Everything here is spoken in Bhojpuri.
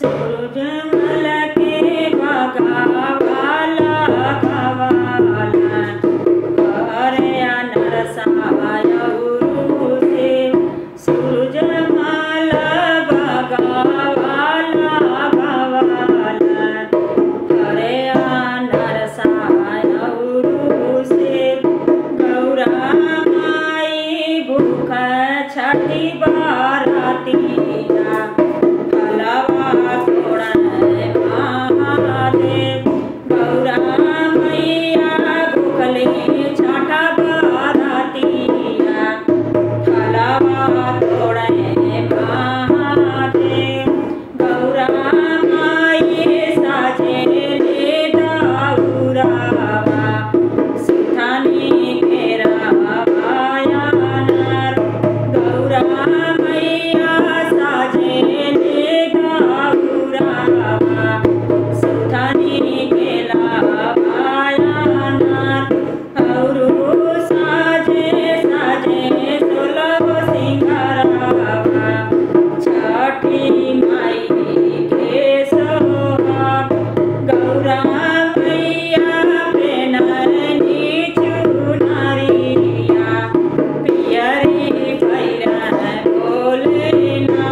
सूरजमल के बगावाला गवाला करे नरसायरु से सूरजमल बगावाला गवाला करे नरसायरु से गौरा माई भूख छठी बारातिया फलवा तोड़न महादेव गौरा मैया भूखली छठ बारातिया फलवा तोड़न महादेव गौरा माई साजे ले दौरावा सुथानी घेरावाया नर गौरा मैया साजे ले दौरावा सुथानी घेरावाया नर औरु साजे साजे सोलह सिंगारावा छठी माई के सोहाग गौरा मैया पेनरनी चुनरिया पियरी भैरन बोले ना